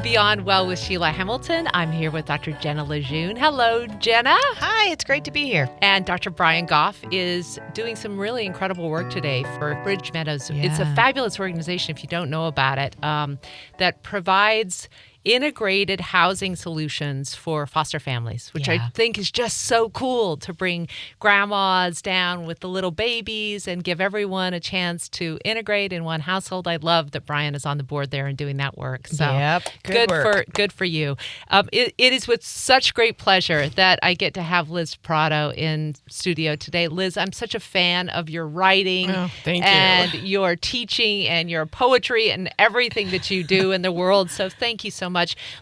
Beyond Well with Sheila Hamilton. I'm here with Dr. Jenna Lejeune. Hello, Jenna. Hi, it's great to be here. And Dr. Brian Goff is doing some really incredible work today for Bridge Meadows. Yeah. It's a fabulous organization, if you don't know about it, that provides integrated housing solutions for foster families, which I think is just so cool, to bring grandmas down with the little babies and give everyone a chance to integrate in one household. I love that Brian is on the board there and doing that work. So good for you. It is with such great pleasure that I get to have Liz Prato in studio today. Liz, I'm such a fan of your writing and your teaching and your poetry and everything that you do in the world. So thank you so much.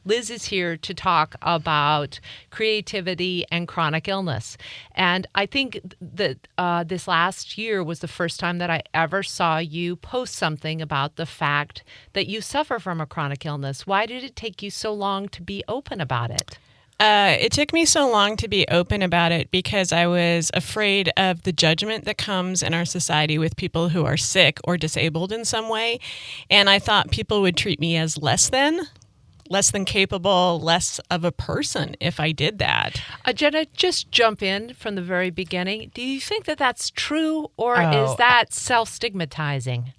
Liz is here to talk about creativity and chronic illness. And I think that this last year was the first time that I ever saw you post something about the fact that you suffer from a chronic illness. Why did it take you so long to be open about it? It took me so long to be open about it because I was afraid of the judgment that comes in our society with people who are sick or disabled in some way. And I thought people would treat me as less than capable, less of a person if I did that. Jenna, just jump in from the very beginning. Do you think that that's true, or is that self-stigmatizing?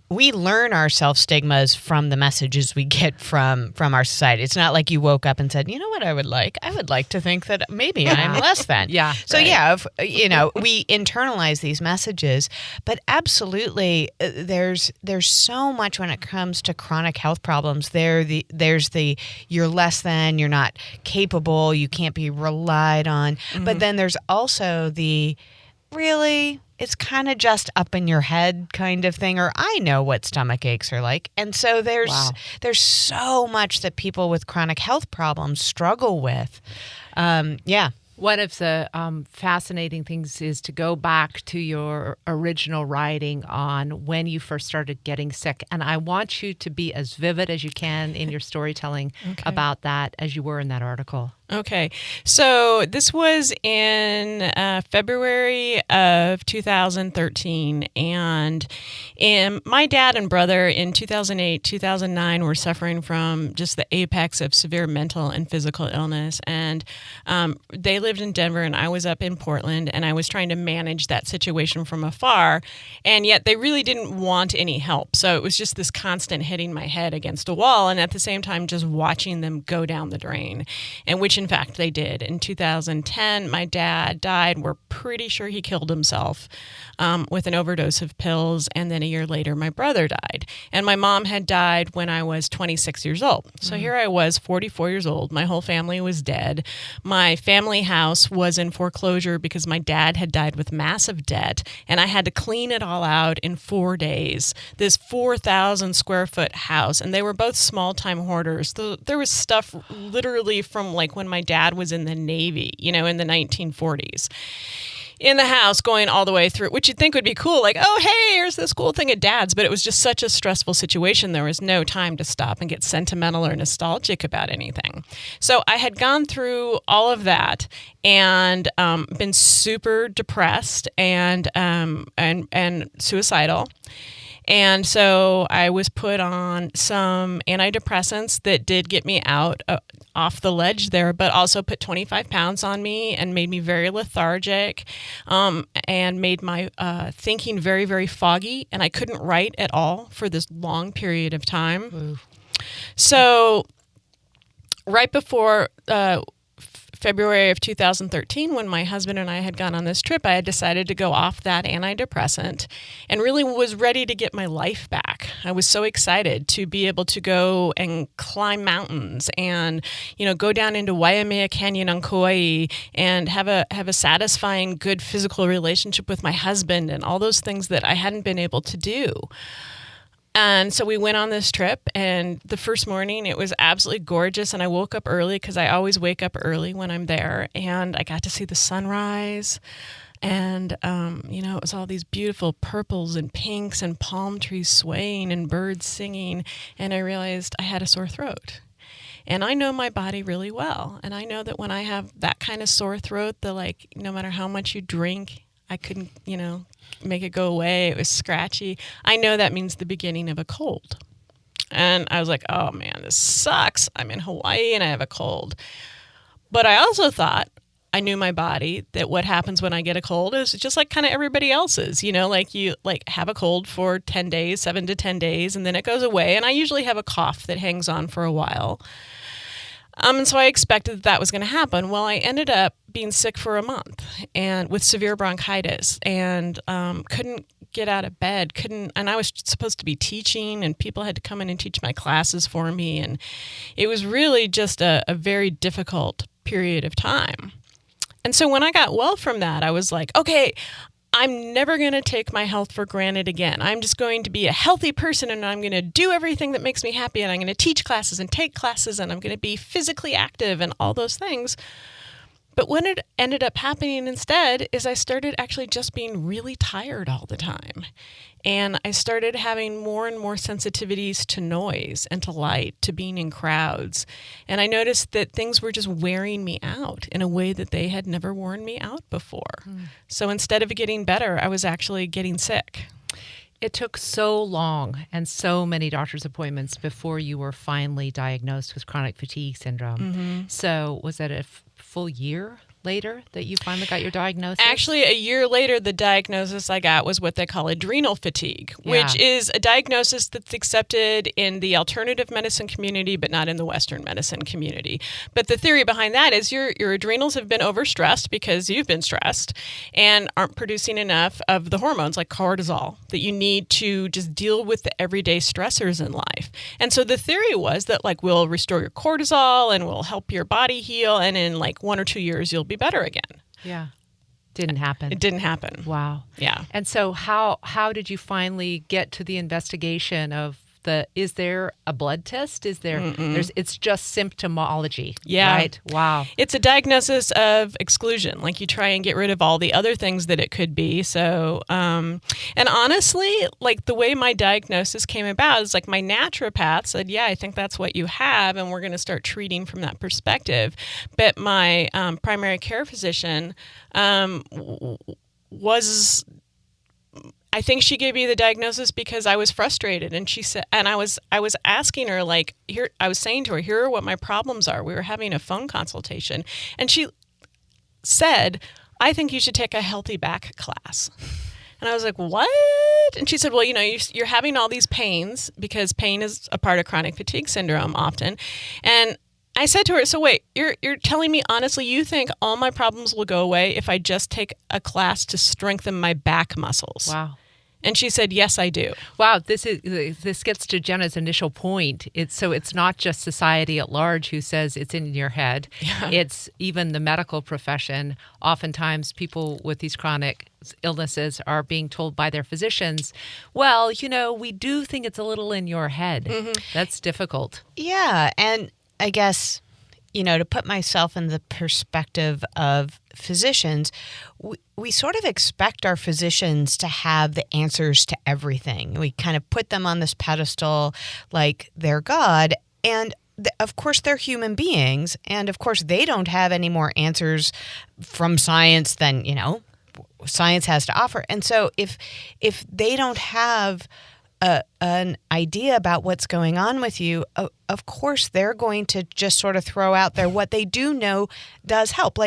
We learn our self-stigmas from the messages we get from our society. It's not like you woke up and said, you know what I would like? I would like to think that maybe I'm less than. So we internalize these messages, but absolutely there's so much when it comes to chronic health problems. There's the you're less than, you're not capable, you can't be relied on. Mm-hmm. But then there's also the really, it's kind of just up in your head kind of thing, or I know what stomach aches are like. And so there's so much that people with chronic health problems struggle with. One of the fascinating things is to go back to your original writing on when you first started getting sick. And I want you to be as vivid as you can in your storytelling about that as you were in that article. Okay. So this was in February of 2013. And my dad and brother in 2008, 2009 were suffering from just the apex of severe mental and physical illness. And they lived in Denver and I was up in Portland, and I was trying to manage that situation from afar. And yet they really didn't want any help. So it was just this constant hitting my head against a wall, and at the same time just watching them go down the drain, and which in fact they did. In 2010, my dad died. We're pretty sure he killed himself with an overdose of pills. And then a year later, my brother died. And my mom had died when I was 26 years old. So here I was, 44 years old. My whole family was dead. My family house was in foreclosure because my dad had died with massive debt. And I had to clean it all out in 4 days. This 4,000 square foot house. And they were both small-time hoarders. There was stuff literally from like when my dad was in the Navy, in the 1940s. In the house going all the way through, which you'd think would be cool, like, oh, hey, here's this cool thing at Dad's, but it was just such a stressful situation. There was no time to stop and get sentimental or nostalgic about anything. So I had gone through all of that and been super depressed and suicidal. And so I was put on some antidepressants that did get me out off the ledge there, but also put 25 pounds on me and made me very lethargic and made my thinking very, very foggy. And I couldn't write at all for this long period of time. Ooh. So right before February of 2013, when my husband and I had gone on this trip, I had decided to go off that antidepressant and really was ready to get my life back. I was so excited to be able to go and climb mountains and, go down into Waimea Canyon on Kauai and have a satisfying, good physical relationship with my husband and all those things that I hadn't been able to do. And so we went on this trip, and the first morning it was absolutely gorgeous, and I woke up early because I always wake up early when I'm there, and I got to see the sunrise, and it was all these beautiful purples and pinks and palm trees swaying and birds singing, and I realized I had a sore throat. And I know my body really well, and I know that when I have that kind of sore throat, no matter how much you drink, I couldn't, make it go away. It was scratchy. I know that means the beginning of a cold. And I was like, oh man, this sucks. I'm in Hawaii and I have a cold. But I also thought, I knew my body, that what happens when I get a cold is just like kind of everybody else's, like you have a cold for 10 days, 7 to 10 days, and then it goes away. And I usually have a cough that hangs on for a while. And so I expected that was going to happen. Well, I ended up being sick for a month and with severe bronchitis and couldn't get out of bed, and I was supposed to be teaching and people had to come in and teach my classes for me. And it was really just a very difficult period of time. And so when I got well from that, I was like, okay, I'm never going to take my health for granted again. I'm just going to be a healthy person and I'm going to do everything that makes me happy and I'm going to teach classes and take classes and I'm going to be physically active and all those things. But what it ended up happening instead is I started actually just being really tired all the time. And I started having more and more sensitivities to noise and to light, to being in crowds. And I noticed that things were just wearing me out in a way that they had never worn me out before. So instead of getting better, I was actually getting sick. It took so long and so many doctor's appointments before you were finally diagnosed with chronic fatigue syndrome. So was that a full year later that you finally got your diagnosis? Actually, a year later, the diagnosis I got was what they call adrenal fatigue, which is a diagnosis that's accepted in the alternative medicine community, but not in the Western medicine community. But the theory behind that is your adrenals have been overstressed because you've been stressed and aren't producing enough of the hormones like cortisol that you need to just deal with the everyday stressors in life. And so the theory was that we'll restore your cortisol and we'll help your body heal, and in 1 or 2 years you'll be better again. Yeah. Didn't happen. It didn't happen. Wow. Yeah. And so how did you finally get to the investigation of is there a blood test? Is there, it's just symptomology. Yeah. Right? Wow. It's a diagnosis of exclusion. You try and get rid of all the other things that it could be. So, and honestly, the way my diagnosis came about is my naturopath said, yeah, I think that's what you have. And we're going to start treating from that perspective. But my primary care physician I think she gave me the diagnosis because I was frustrated, and she said, and I was asking her I was saying to her, here are what my problems are. We were having a phone consultation, and she said, I think you should take a healthy back class. And I was like, what? And she said, well, you're having all these pains because pain is a part of chronic fatigue syndrome often. And I said to her, so wait, you're telling me honestly you think all my problems will go away if I just take a class to strengthen my back muscles? Wow. And she said, yes, I do. Wow, this gets to Jenna's initial point. It's not just society at large who says it's in your head. Yeah. It's even the medical profession. Oftentimes people with these chronic illnesses are being told by their physicians, well, we do think it's a little in your head. That's difficult. Yeah, and I guess, to put myself in the perspective of physicians, we sort of expect our physicians to have the answers to everything. We kind of put them on this pedestal like they're God. And of course, they're human beings. And of course, they don't have any more answers from science than, science has to offer. And so if they don't have an idea about what's going on with you, of course, they're going to just sort of throw out there what they do know does help.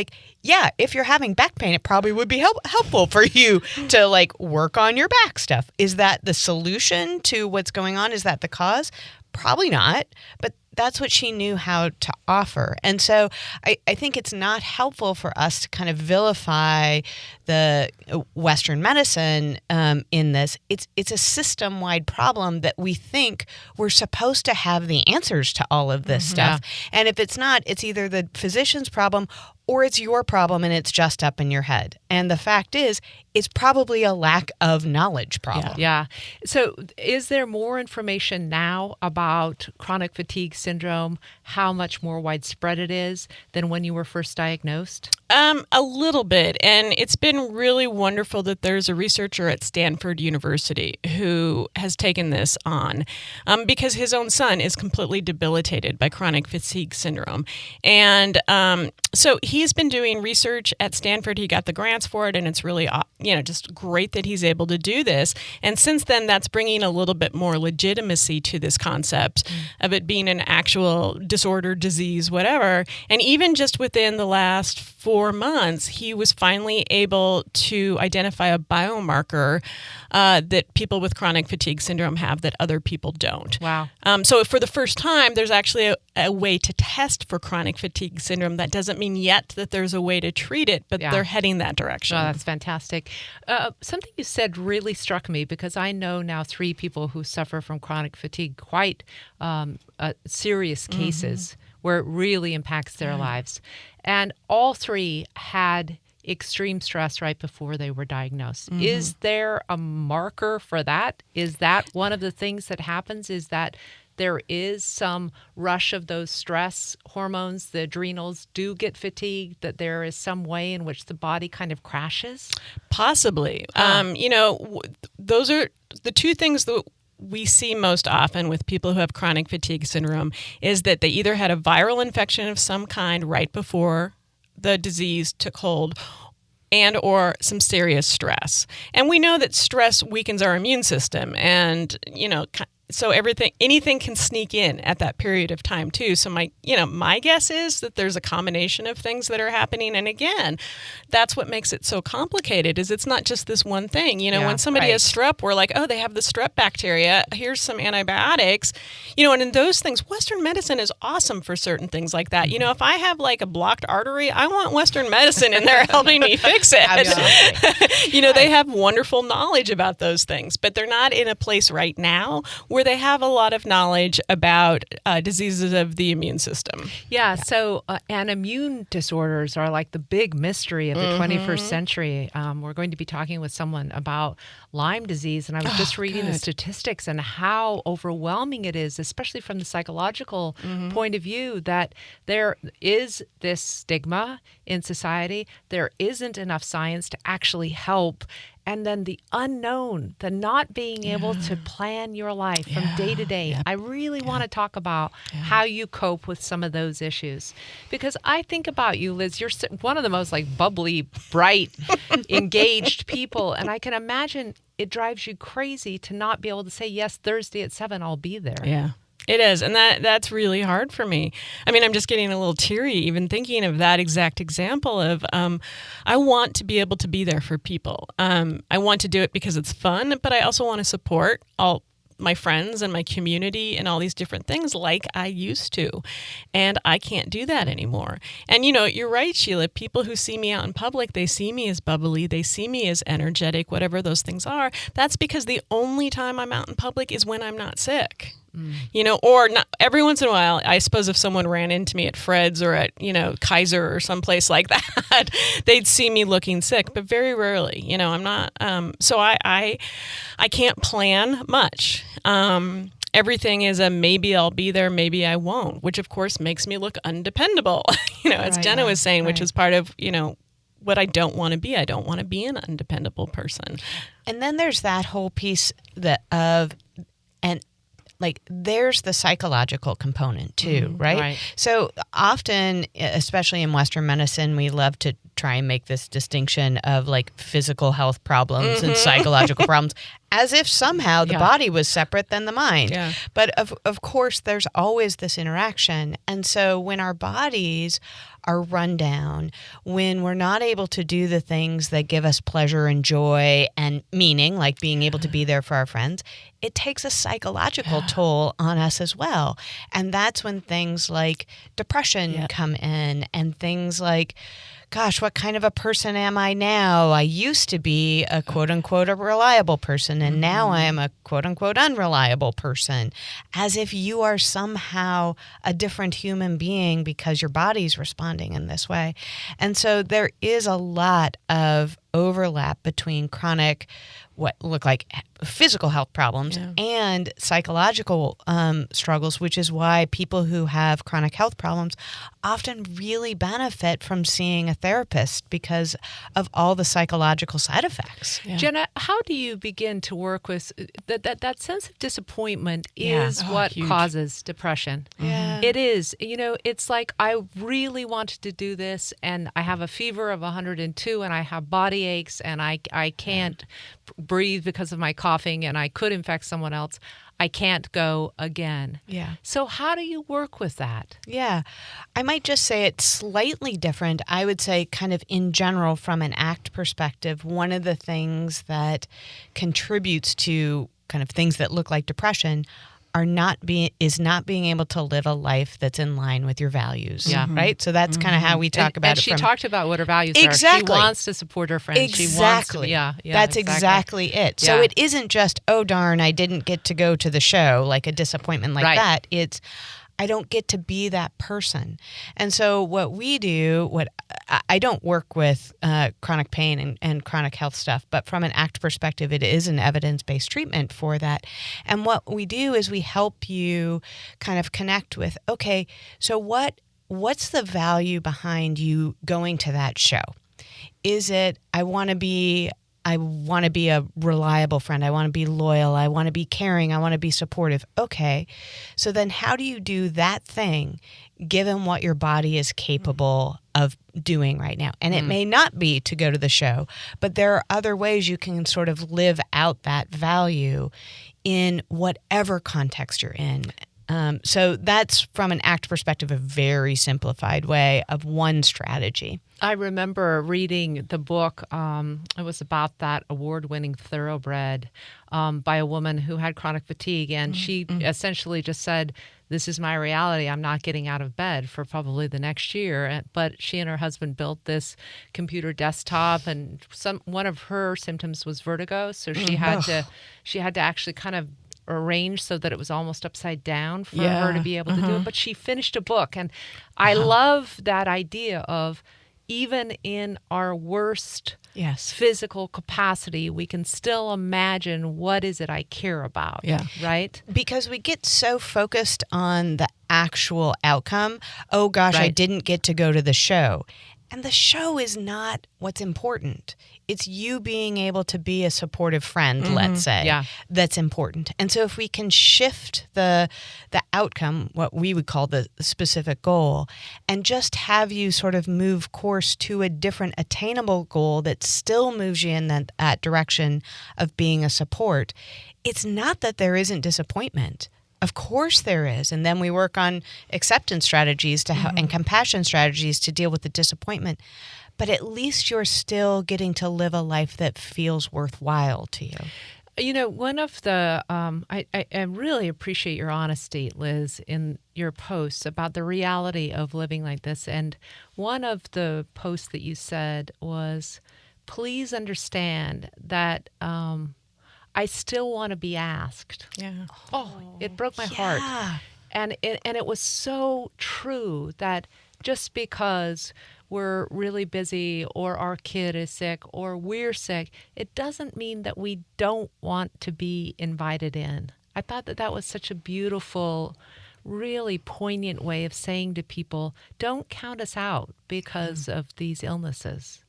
If you're having back pain, it probably would be helpful for you to work on your back stuff. Is that the solution to what's going on? Is that the cause? Probably not, but that's what she knew how to offer. And so I think it's not helpful for us to kind of vilify the Western medicine in this. It's a system-wide problem that we think we're supposed to have the answers to all of this stuff. Yeah. And if it's not, it's either the physician's problem or it's your problem and it's just up in your head. And the fact is, it's probably a lack of knowledge problem. Yeah. So is there more information now about chronic fatigue syndrome, how much more widespread it is than when you were first diagnosed? A little bit. And it's been really wonderful that there's a researcher at Stanford University who has taken this on because his own son is completely debilitated by chronic fatigue syndrome. And so he's been doing research at Stanford. He got the grants for it, and it's really, just great that he's able to do this. And since then, that's bringing a little bit more legitimacy to this concept of it being an actual disorder, disease, whatever. And even just within the last 4 months, he was finally able to identify a biomarker that people with chronic fatigue syndrome have that other people don't. Wow. So for the first time, there's actually a way to test for chronic fatigue syndrome. That doesn't mean yet that there's a way to treat it, but they're heading that direction. Oh, that's fantastic. Something you said really struck me because I know now 3 people who suffer from chronic fatigue, quite serious cases where it really impacts their lives. And all 3 had extreme stress right before they were diagnosed. Is there a marker for that? Is that one of the things that happens, is that there is some rush of those stress hormones, the adrenals do get fatigued, that there is some way in which the body kind of crashes? Possibly. Those are the 2 things that we see most often with people who have chronic fatigue syndrome is that they either had a viral infection of some kind right before the disease took hold and or some serious stress. And we know that stress weakens our immune system and, so anything can sneak in at that period of time too. So my guess is that there's a combination of things that are happening. And again, that's what makes it so complicated is it's not just this one thing. When somebody has strep, we're like, oh, they have the strep bacteria. Here's some antibiotics, and in those things, Western medicine is awesome for certain things like that. If I have like a blocked artery, I want Western medicine in there helping me fix it. They have wonderful knowledge about those things, but they're not in a place right now where they have a lot of knowledge about diseases of the immune system. Yeah, so and immune disorders are like the big mystery of the 21st century. We're going to be talking with someone about Lyme disease, and I was just reading the statistics and how overwhelming it is, especially from the psychological point of view, that there is this stigma in society. There isn't enough science to actually help. And then the unknown, the not being able to plan your life from day to day. I really want to talk about how you cope with some of those issues. Because I think about you, Liz, you're one of the most bubbly, bright, engaged people. And I can imagine it drives you crazy to not be able to say, yes, Thursday at 7, I'll be there. Yeah. It is, and that's really hard for me. I mean, I'm just getting a little teary even thinking of that exact example of I want to be able to be there for people. I want to do it because it's fun, but I also want to support all my friends and my community and all these different things like I used to. And I can't do that anymore. And, you're right, Sheila. People who see me out in public, they see me as bubbly. They see me as energetic, whatever those things are. That's because the only time I'm out in public is when I'm not sick. Or not, every once in a while, I suppose if someone ran into me at Fred's or at, Kaiser or someplace like that, they'd see me looking sick, but very rarely, I'm not, so I can't plan much. Everything is a maybe I'll be there, maybe I won't, which of course makes me look undependable, as Jenna was saying, which is part of, what I don't want to be. I don't want to be an undependable person. And then there's that whole piece there's the psychological component too, right? So often, especially in Western medicine, we love to try and make this distinction of physical health problems and psychological problems as if somehow the body was separate than the mind. Yeah. But of course, there's always this interaction. And so when our bodies are run down, when we're not able to do the things that give us pleasure and joy and meaning, like being able to be there for our friends, it takes a psychological toll on us as well. And that's when things like depression come in and things like, gosh, what kind of a person am I now? I used to be a quote unquote a reliable person, and now I am a quote unquote unreliable person, as if you are somehow a different human being because your body's responding in this way. And so there is a lot of overlap between chronic, what look like physical health problems and psychological struggles, which is why people who have chronic health problems often really benefit from seeing a therapist because of all the psychological side effects. Yeah. Jenna, how do you begin to work with that sense of disappointment is what causes depression? Yeah. It is. It's like I really wanted to do this and I have a fever of 102 and I have body aches and I can't breathe because of my coughing and I could infect someone else. I can't go again. Yeah. So how do you work with that? Yeah. I might just say it's slightly different. I would say kind of in general from an ACT perspective, one of the things that contributes to kind of things that look like depression is not being able to live a life that's in line with your values. Yeah. Right? So that's kind of how we talk about and it. She talked about what her values exactly. are. She wants to support her friends. Exactly. She wants to, that's exactly it. So it isn't just, oh, darn, I didn't get to go to the show, like a disappointment like that. It's, I don't get to be that person. And so what we do, I don't work with chronic pain and chronic health stuff, but from an ACT perspective, it is an evidence-based treatment for that. And what we do is we help you kind of connect with, okay, so what's the value behind you going to that show? Is it, I want to be a reliable friend. I want to be loyal. I want to be caring. I want to be supportive. Okay. So then how do you do that thing given what your body is capable of doing right now? And it may not be to go to the show, but there are other ways you can sort of live out that value in whatever context you're in. So that's, from an ACT perspective, a very simplified way of one strategy. I remember reading the book. It was about that award-winning Thoroughbred by a woman who had chronic fatigue. And she essentially just said, this is my reality. I'm not getting out of bed for probably the next year. But she and her husband built this computer desktop, and one of her symptoms was vertigo. So she had to actually kind of arranged so that it was almost upside down for her to be able to do it. But she finished a book. And I love that idea of, even in our worst physical capacity, we can still imagine, what is it I care about? Yeah. Right? Because we get so focused on the actual outcome. Oh gosh, I didn't get to go to the show. And the show is not what's important. It's you being able to be a supportive friend, let's say, that's important. And so if we can shift the outcome, what we would call the specific goal, and just have you sort of move course to a different attainable goal that still moves you in that direction of being a support, it's not that there isn't disappointment. Of course there is. And then we work on acceptance strategies and compassion strategies to deal with the disappointment. But at least you're still getting to live a life that feels worthwhile to you. One of the, I really appreciate your honesty, Liz, in your posts about the reality of living like this. And one of the posts that you said was, please understand that I still want to be asked. Yeah. Oh, it broke my heart. And it was so true that just because we're really busy or our kid is sick or we're sick, it doesn't mean that we don't want to be invited in. I thought that was such a beautiful, really poignant way of saying to people, don't count us out because of these illnesses.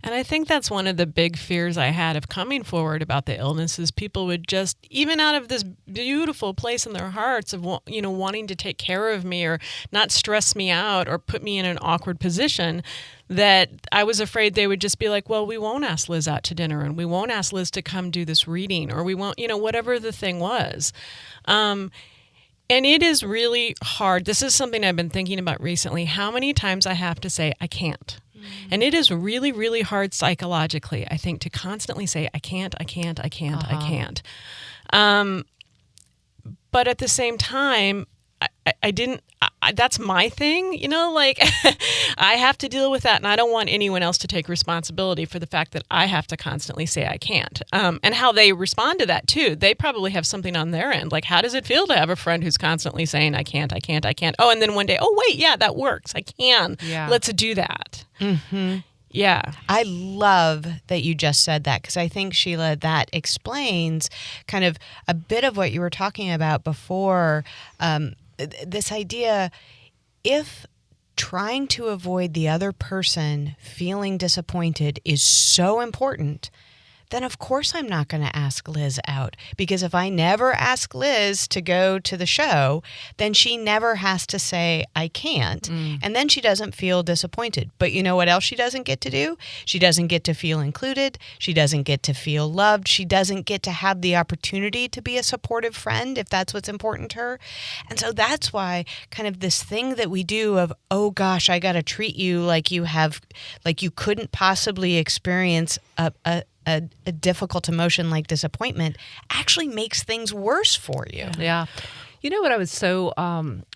And I think that's one of the big fears I had of coming forward about the illnesses. People would just, even out of this beautiful place in their hearts of, wanting to take care of me or not stress me out or put me in an awkward position, that I was afraid they would just be like, well, we won't ask Liz out to dinner, and we won't ask Liz to come do this reading, or we won't, whatever the thing was. And it is really hard. This is something I've been thinking about recently, how many times I have to say, I can't. And it is really, really hard psychologically, I think, to constantly say, I can't. But at the same time, I didn't, that's my thing, I have to deal with that, and I don't want anyone else to take responsibility for the fact that I have to constantly say I can't. And how they respond to that, too. They probably have something on their end. Like, how does it feel to have a friend who's constantly saying, I can't? Oh, and then one day, oh, wait, yeah, that works. I can. Yeah. Let's do that. Mm-hmm. Yeah. I love that you just said that, because I think, Sheila, that explains kind of a bit of what you were talking about before. This idea, if trying to avoid the other person feeling disappointed is so important, then of course I'm not going to ask Liz out. Because if I never ask Liz to go to the show, then she never has to say, I can't. And then she doesn't feel disappointed. But you know what else she doesn't get to do? She doesn't get to feel included. She doesn't get to feel loved. She doesn't get to have the opportunity to be a supportive friend if that's what's important to her. And so that's why kind of this thing that we do of, oh gosh, I got to treat you like you couldn't possibly experience a difficult emotion like disappointment actually makes things worse for you. Yeah. You know what I was so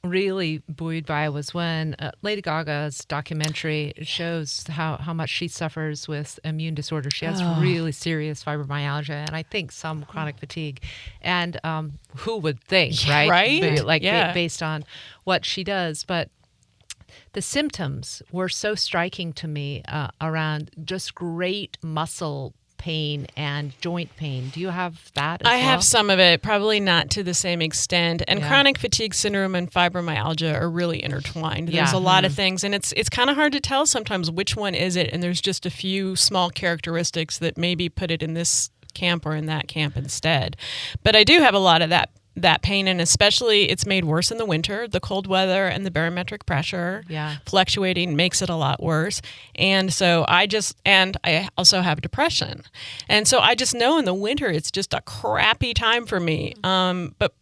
really buoyed by was when Lady Gaga's documentary shows how much she suffers with immune disorder. She has really serious fibromyalgia and I think some chronic fatigue. And who would think, right? Right? Based on what she does. But the symptoms were so striking to me around just great muscle pain and joint pain. Do you have that as well? I have some of it, probably not to the same extent. And chronic fatigue syndrome and fibromyalgia are really intertwined. There's a lot of things, and it's kind of hard to tell sometimes which one is it, and there's just a few small characteristics that maybe put it in this camp or in that camp instead. But I do have a lot of that pain, and especially it's made worse in the winter. The cold weather and the barometric pressure fluctuating makes it a lot worse. And so I also have depression. And so I just know in the winter it's just a crappy time for me. But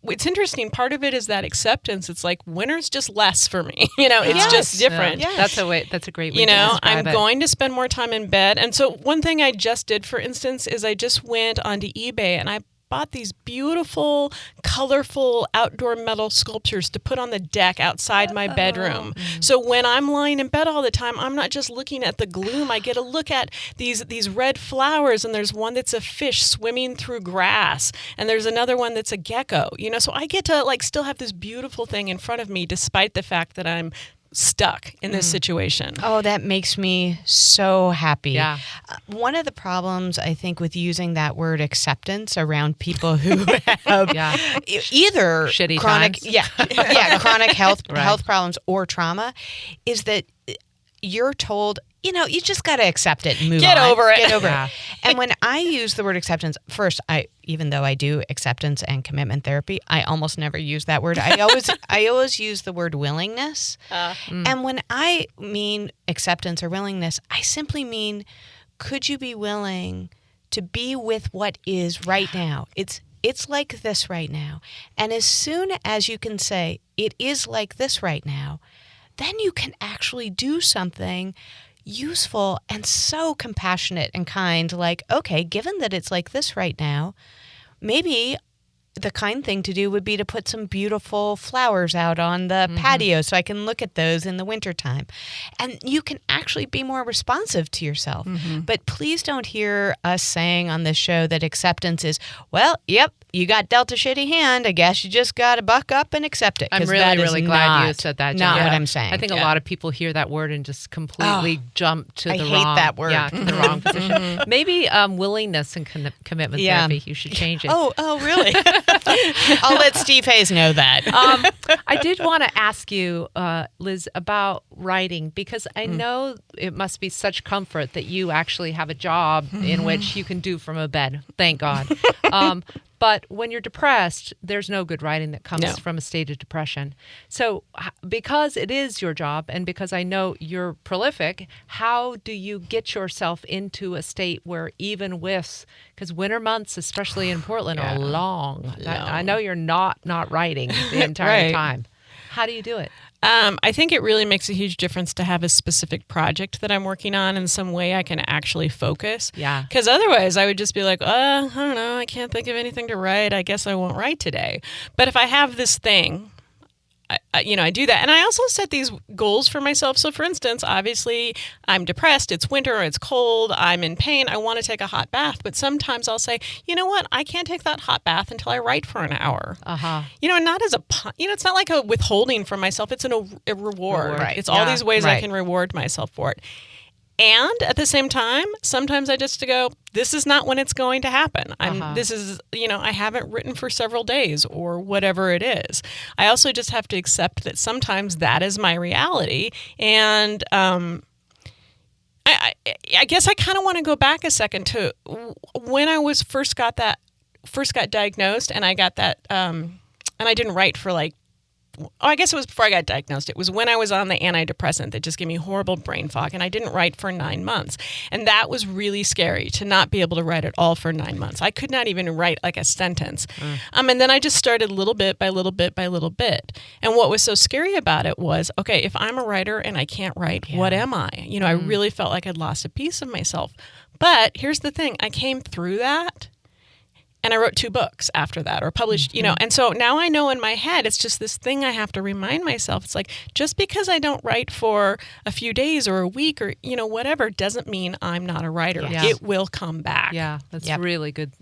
it's interesting. Part of it is that acceptance. It's like winter's just less for me. It's just different. Yeah. That's a great way to describe I'm going to spend more time in bed. And so one thing I just did, for instance, is I just went onto eBay and I bought these beautiful, colorful outdoor metal sculptures to put on the deck outside my bedroom. So when I'm lying in bed all the time, I'm not just looking at the gloom. I get to look at these red flowers, and there's one that's a fish swimming through grass, and there's another one that's a gecko. So I get to still have this beautiful thing in front of me, despite the fact that I'm stuck in this situation. Oh, that makes me so happy. Yeah. One of the problems, I think, with using that word acceptance around people who have either shitty chronic, times. Chronic health problems or trauma, is that you're told, you just got to accept it and move on. Get over it. Get over it. And when I use the word acceptance, first, even though I do acceptance and commitment therapy, I almost never use that word. I always use the word willingness. And when I mean acceptance or willingness, I simply mean, could you be willing to be with what is right now? It's like this right now. And as soon as you can say, it is like this right now, then you can actually do something useful and so compassionate and kind, like, okay, given that it's like this right now, maybe the kind thing to do would be to put some beautiful flowers out on the patio so I can look at those in the wintertime. And you can actually be more responsive to yourself. But please don't hear us saying on this show that acceptance is, well, yep, you got dealt a shitty hand. I guess you just got to buck up and accept it. I'm really glad you said that, Not what I'm saying. I think a lot of people hear that word and just completely jump to the wrong. I hate that word. Yeah, to the wrong position. Maybe willingness and commitment therapy. You should change it. Oh, really? I'll let Steve Hayes know that. I did want to ask you, Liz, about writing, because I know it must be such comfort that you actually have a job in which you can do from a bed. Thank God. But when you're depressed, there's no good writing that comes from a state of depression. So because it is your job and because I know you're prolific, how do you get yourself into a state where even with, because winter months, especially in Portland, are long. I know you're not writing the entire time. How do you do it? I think it really makes a huge difference to have a specific project that I'm working on in some way I can actually focus. Yeah. Because otherwise I would just be like, I don't know, I can't think of anything to write. I guess I won't write today. But if I have this thing, I do that. And I also set these goals for myself. So for instance, obviously I'm depressed. It's winter. It's cold. I'm in pain. I want to take a hot bath. But sometimes I'll say, you know what? I can't take that hot bath until I write for an hour. Not as it's not like a withholding from myself. It's a reward. Right. It's all these ways I can reward myself for it. And at the same time, sometimes I just go, this is not when it's going to happen. This is, I haven't written for several days or whatever it is. I also just have to accept that sometimes that is my reality. And I guess I kind of want to go back a second to when I was first got diagnosed, and I got that, and I didn't write for I guess it was before I got diagnosed. It was when I was on the antidepressant that just gave me horrible brain fog, and I didn't write for 9 months. And that was really scary, to not be able to write at all for 9 months. I could not even write like a sentence. And then I just started little bit by little bit by little bit. And what was so scary about it was, okay, if I'm a writer and I can't write, what am I? I really felt like I'd lost a piece of myself. But here's the thing. I came through that. And I wrote 2 books after that, or published, and so now I know in my head, it's just this thing I have to remind myself. It's like, just because I don't write for a few days or a week or, whatever, doesn't mean I'm not a writer. Yeah. It will come back. Yeah, that's really good.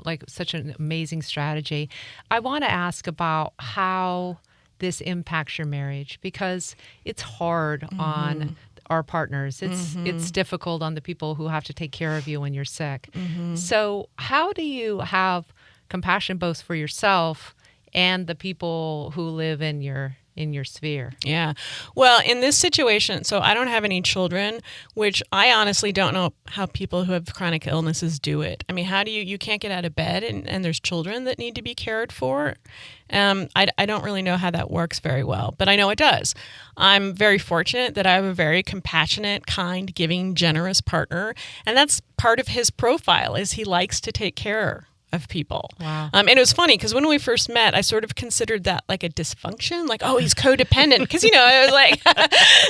Like, such an amazing strategy. I want to ask about how this impacts your marriage, because it's hard on our partners. It's difficult on the people who have to take care of you when you're sick. So how do you have compassion both for yourself and the people who live in your sphere? Yeah. Well, in this situation, so I don't have any children, which I honestly don't know how people who have chronic illnesses do it. I mean, how do you can't get out of bed and there's children that need to be cared for? I don't really know how that works very well, but I know it does. I'm very fortunate that I have a very compassionate, kind, giving, generous partner. And that's part of his profile, is he likes to take care of people. Wow. And it was funny because when we first met, I sort of considered that like a dysfunction, like, oh, he's codependent. Because, I was like,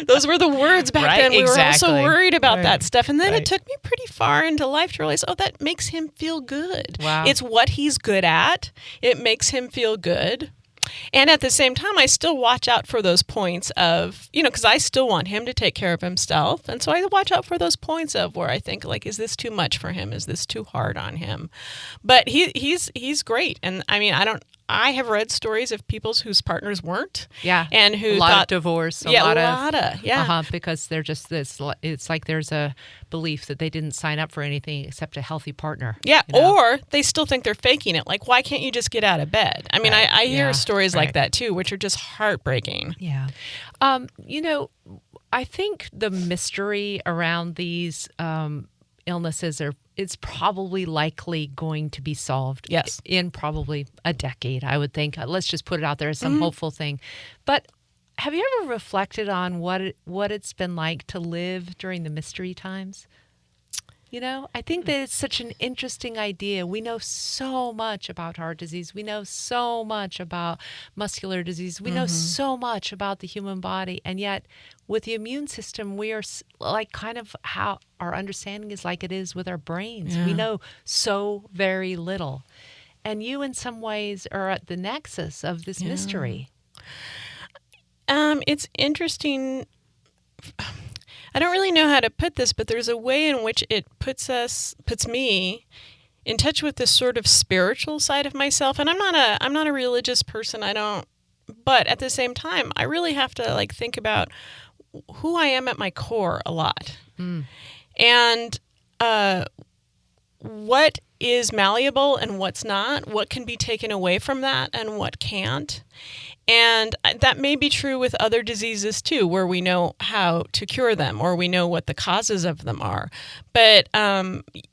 those were the words back then. We were all so worried about that stuff. And then it took me pretty far into life to realize, oh, that makes him feel good. Wow. It's what he's good at. It makes him feel good. And at the same time, I still watch out for those points of, because I still want him to take care of himself. And so I watch out for those points of where I think, like, is this too much for him? Is this too hard on him? But he's great. And I mean, I have read stories of people whose partners weren't. Yeah. And who a lot of divorce. A lot of. Because they're just this, it's like there's a belief that they didn't sign up for anything except a healthy partner. Yeah. Or they still think they're faking it. Like, why can't you just get out of bed? I mean, I hear stories like that too, which are just heartbreaking. Yeah. I think the mystery around these illnesses it's probably likely going to be solved in probably a decade, I would think. Let's just put it out there as some hopeful thing. But have you ever reflected on what it's been like to live during the mystery times? I think that it's such an interesting idea. We know so much about heart disease. We know so much about muscular disease. We know so much about the human body. And yet, with the immune system, we are like kind of how our understanding is like it is with our brains. Yeah. We know so very little. And you, in some ways, are at the nexus of this mystery. It's interesting. I don't really know how to put this, but there's a way in which it puts me in touch with this sort of spiritual side of myself. And I'm not a religious person. But at the same time, I really have to think about who I am at my core a lot. And what is malleable and what's not, what can be taken away from that and what can't. And that may be true with other diseases too, where we know how to cure them or we know what the causes of them are. But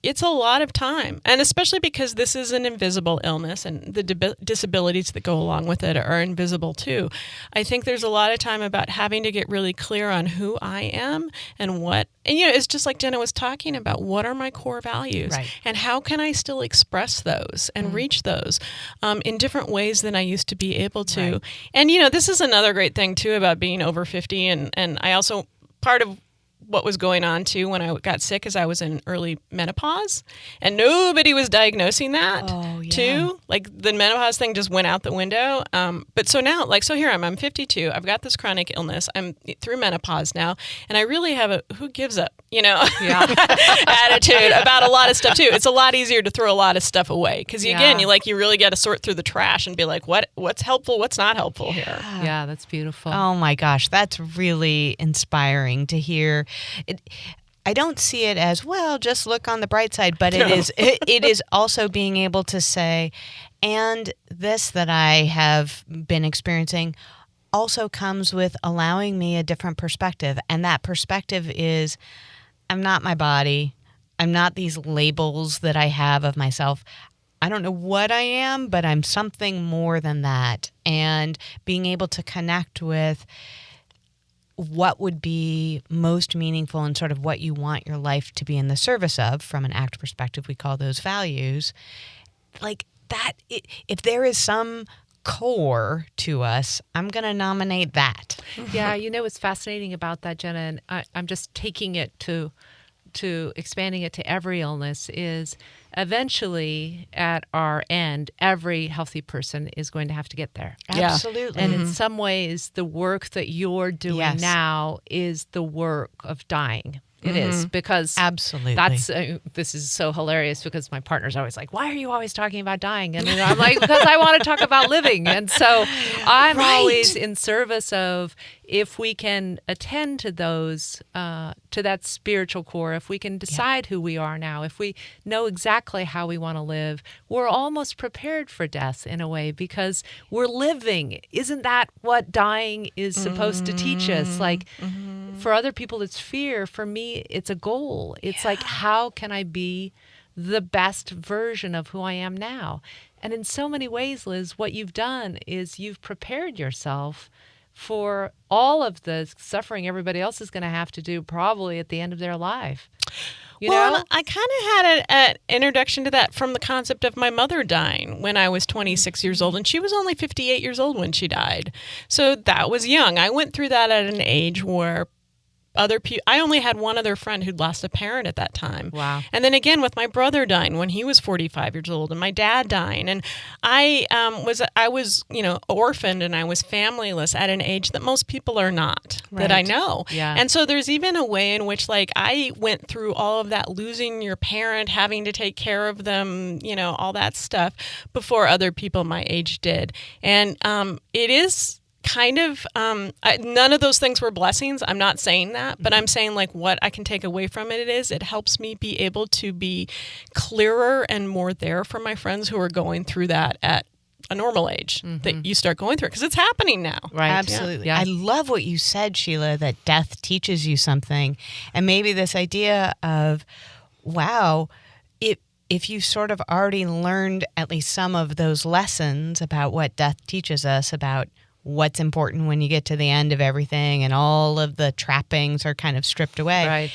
it's a lot of time. And especially because this is an invisible illness and the disabilities that go along with it are invisible too. I think there's a lot of time about having to get really clear on who I am and what. And, it's just like Jenna was talking about, what are my core values? Right. And how can I still express those and reach those in different ways than I used to be able to? Right. And, this is another great thing, too, about being over 50. And I also, part of what was going on, too, when I got sick is I was in early menopause. And nobody was diagnosing that, too. Like, the menopause thing just went out the window. But so now, so here I'm 52. I've got this chronic illness. I'm through menopause now. And I really have a who gives up, attitude about a lot of stuff, too. It's a lot easier to throw a lot of stuff away. Because, again, you really got to sort through the trash and be like, what's helpful, what's not helpful here. Yeah, that's beautiful. Oh, my gosh. That's really inspiring to hear. I don't see it as, well, just look on the bright side, but it is also being able to say, and this that I have been experiencing also comes with allowing me a different perspective. And that perspective is, I'm not my body. I'm not these labels that I have of myself. I don't know what I am, but I'm something more than that. And being able to connect with what would be most meaningful and sort of what you want your life to be in the service of, from an ACT perspective, we call those values. Like that, if there is some core to us, I'm going to nominate that. Yeah, what's fascinating about that, Jenna, and I'm just taking it to expanding it to every illness, is eventually at our end, every healthy person is going to have to get there. Yeah. Absolutely. And in some ways, the work that you're doing now is the work of dying. It is, because absolutely that's this is so hilarious, because my partner's always like, why are you always talking about dying? And I'm like, because I want to talk about living. And so I'm always in service of, if we can attend to those, to that spiritual core, if we can decide who we are now, if we know exactly how we want to live, we're almost prepared for death in a way, because we're living. Isn't that what dying is supposed to teach us? Like, for other people, it's fear. For me, it's a goal. It's like, how can I be the best version of who I am now? And in so many ways, Liz, what you've done is you've prepared yourself for all of the suffering everybody else is going to have to do probably at the end of their life. You know? I kind of had an introduction to that from the concept of my mother dying when I was 26 years old, and she was only 58 years old when she died. So that was young. I went through that at an age where other people, I only had one other friend who'd lost a parent at that time. Wow. And then again with my brother dying when he was 45 years old, and my dad dying, and I was orphaned, and I was familyless at an age that most people are not, that I know. Yeah. And so there's even a way in which, like, I went through all of that, losing your parent, having to take care of them, all that stuff before other people my age did. And it is kind of, none of those things were blessings. I'm not saying that, but I'm saying, like, what I can take away from it is it helps me be able to be clearer and more there for my friends who are going through that at a normal age, that you start going through it, because it's happening now. Right. Absolutely. Yeah. I love what you said, Sheila, that death teaches you something. And maybe this idea of, wow, if you sort of already learned at least some of those lessons about what death teaches us, about what's important when you get to the end of everything and all of the trappings are kind of stripped away. Right.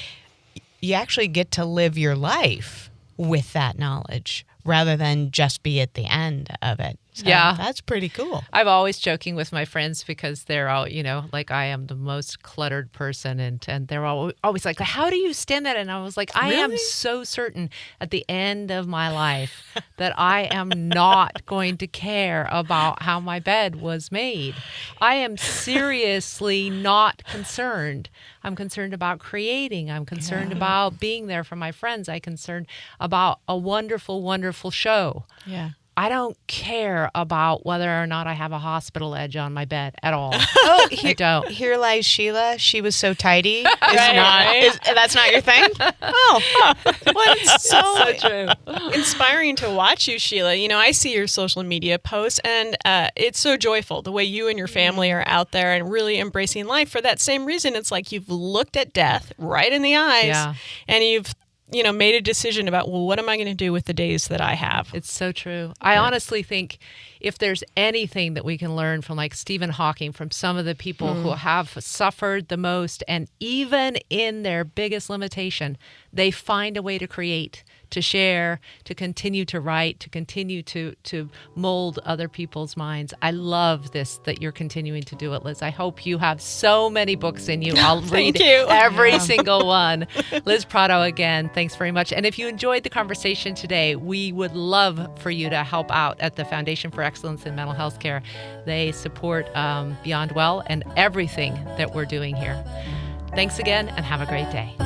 You actually get to live your life with that knowledge rather than just be at the end of it. So that's pretty cool. I'm always joking with my friends, because they're all, like, I am the most cluttered person, and they're always like, how do you stand that? And I was like, I am so certain at the end of my life that I am not going to care about how my bed was made. I am seriously not concerned. I'm concerned about creating. I'm concerned about being there for my friends. I'm concerned about a wonderful, wonderful show. Yeah. I don't care about whether or not I have a hospital edge on my bed at all. I don't. Here lies Sheila. She was so tidy. That's not your thing? Oh. Well, it's so true. Inspiring to watch you, Sheila. I see your social media posts, and it's so joyful the way you and your family are out there and really embracing life. For that same reason, it's like you've looked at death right in the eyes, and you've made a decision about, well, what am I going to do with the days that I have? It's so true. I honestly think if there's anything that we can learn from, like, Stephen Hawking, from some of the people who have suffered the most, and even in their biggest limitation, they find a way to create, to share, to continue to write, to continue to mold other people's minds. I love this, that you're continuing to do it, Liz. I hope you have so many books in you. I'll read every single one. Liz Prato, again, thanks very much. And if you enjoyed the conversation today, we would love for you to help out at the Foundation for Excellence in Mental Health Care. They support Beyond Well and everything that we're doing here. Thanks again, and have a great day.